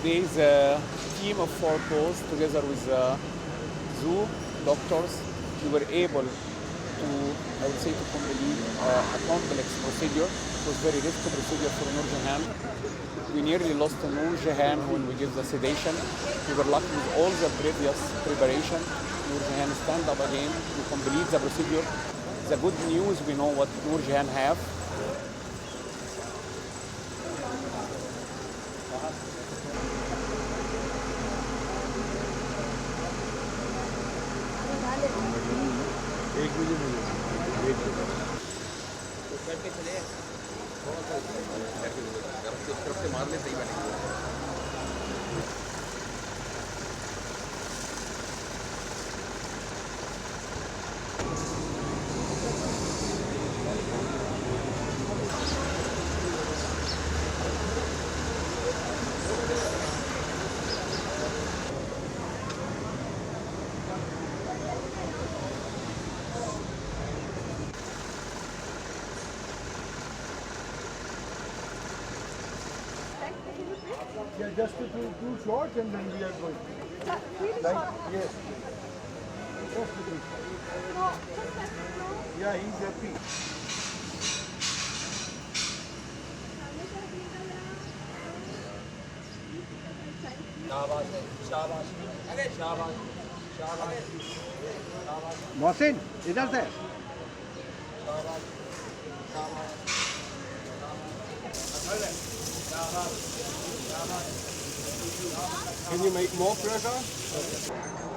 Today's team of photos, together with zoo doctors, we were able to, I would say, to complete a complex procedure. It was very risky procedure for Noor Jahan. We nearly lost Noor Jahan when we gave the sedation. We were lucky with all the previous preparation. Noor Jahan stand up again. We complete the procedure. The good news, we know what Noor Jahan have. Yeah, just two shots and then we are going. Really Like, short? yes. Just two. No, just let me know. Yeah, he's happy. Mohsin इधर से Can you make more pressure?